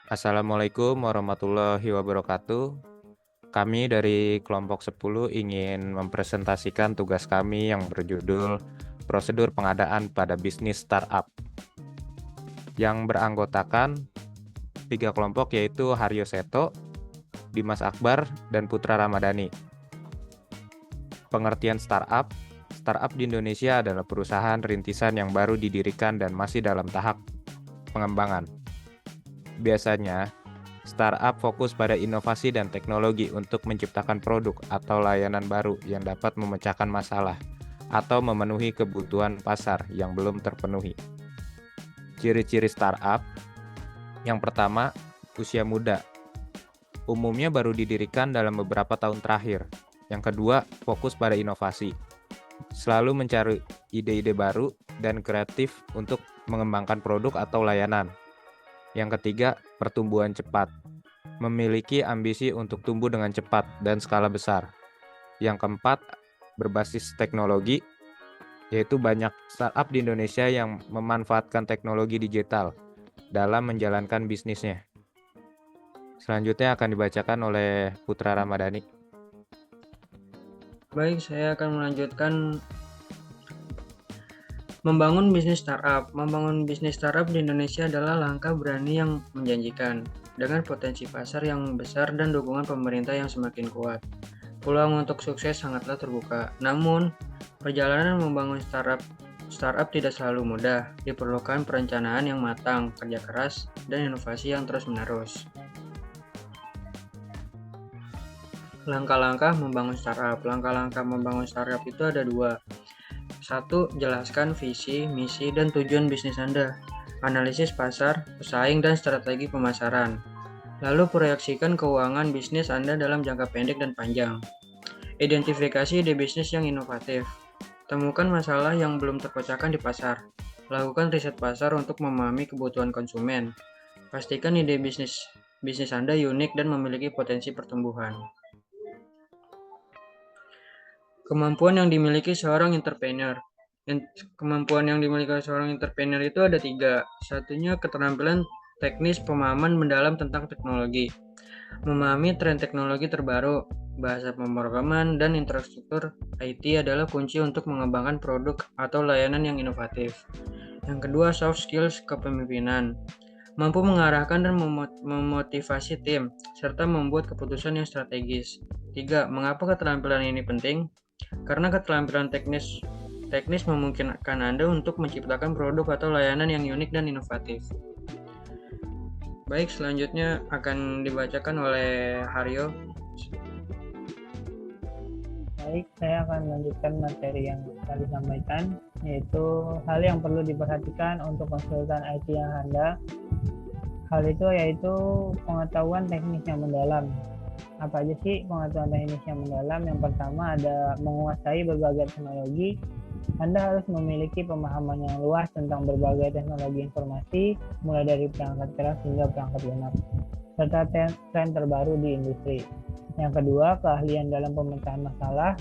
Assalamualaikum warahmatullahi wabarakatuh. Kami dari kelompok 10 ingin mempresentasikan tugas kami yang berjudul Prosedur Pengadaan pada Bisnis Startup, yang beranggotakan 3 kelompok yaitu Haryo Seto, Dimas Akbar, dan Putra Ramadhani. Pengertian startup. Startup di Indonesia adalah perusahaan rintisan yang baru didirikan dan masih dalam tahap pengembangan. Biasanya, startup fokus pada inovasi dan teknologi untuk menciptakan produk atau layanan baru yang dapat memecahkan masalah atau memenuhi kebutuhan pasar yang belum terpenuhi. Ciri-ciri startup. Yang pertama, usia muda. Umumnya baru didirikan dalam beberapa tahun terakhir. Yang kedua, fokus pada inovasi. Selalu mencari ide-ide baru dan kreatif untuk mengembangkan produk atau layanan. Yang ketiga, pertumbuhan cepat. Memiliki ambisi untuk tumbuh dengan cepat dan skala besar. Yang keempat, berbasis teknologi, yaitu banyak startup di Indonesia yang memanfaatkan teknologi digital dalam menjalankan bisnisnya. Selanjutnya akan dibacakan oleh Putra Ramadhani. Baik, saya akan melanjutkan membangun bisnis startup. Membangun bisnis startup di Indonesia adalah langkah berani yang menjanjikan, dengan potensi pasar yang besar dan dukungan pemerintah yang semakin kuat. Peluang untuk sukses sangatlah terbuka. Namun, perjalanan membangun startup tidak selalu mudah. Diperlukan perencanaan yang matang, kerja keras, dan inovasi yang terus-menerus. Langkah-langkah membangun startup. Langkah-langkah membangun startup itu ada dua. Satu, jelaskan visi, misi, dan tujuan bisnis Anda. Analisis pasar, pesaing, dan strategi pemasaran. Lalu proyeksikan keuangan bisnis Anda dalam jangka pendek dan panjang. Identifikasi ide bisnis yang inovatif. Temukan masalah yang belum terpecahkan di pasar. Lakukan riset pasar untuk memahami kebutuhan konsumen. Pastikan ide bisnis Anda unik dan memiliki potensi pertumbuhan. Kemampuan yang dimiliki seorang entrepreneur. Kemampuan yang dimiliki seorang entrepreneur itu ada tiga. Satunya keterampilan teknis, pemahaman mendalam tentang teknologi. Memahami tren teknologi terbaru, bahasa pemrograman, dan infrastruktur IT adalah kunci untuk mengembangkan produk atau layanan yang inovatif. Yang kedua, soft skills kepemimpinan. Mampu mengarahkan dan memotivasi tim, serta membuat keputusan yang strategis. 3. Mengapa keterampilan ini penting? Karena keterampilan teknis memungkinkan Anda untuk menciptakan produk atau layanan yang unik dan inovatif. Baik, selanjutnya akan dibacakan oleh Haryo. Baik, saya akan melanjutkan materi yang tadi sampaikan, yaitu hal yang perlu diperhatikan untuk konsultan IT yang handal. Hal itu yaitu pengetahuan teknis yang mendalam. Apa aja sih pengetahuan teknis yang mendalam? Yang pertama ada menguasai berbagai teknologi. Anda harus memiliki pemahaman yang luas tentang berbagai teknologi informasi, mulai dari perangkat keras hingga perangkat lunak, serta tren terbaru di industri. Yang kedua, keahlian dalam pemecahan masalah.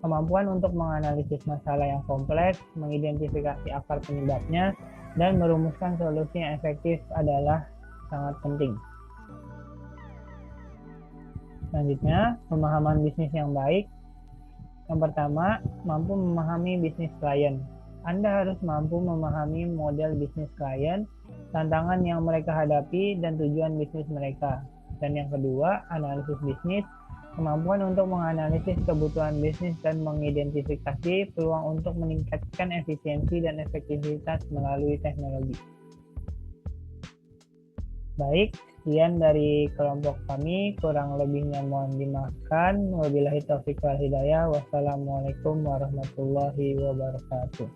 Kemampuan untuk menganalisis masalah yang kompleks, mengidentifikasi akar penyebabnya, dan merumuskan solusi yang efektif adalah sangat penting. Selanjutnya, pemahaman bisnis yang baik. Yang pertama, mampu memahami bisnis klien. Anda harus mampu memahami model bisnis klien, tantangan yang mereka hadapi, dan tujuan bisnis mereka. Dan yang kedua, analisis bisnis. Kemampuan untuk menganalisis kebutuhan bisnis dan mengidentifikasi peluang untuk meningkatkan efisiensi dan efektivitas melalui teknologi. Baik, sekian dari kelompok kami, kurang lebihnya mohon dimaafkan. Wabillahi taufiq wal hidayah. Wassalamualaikum warahmatullahi wabarakatuh.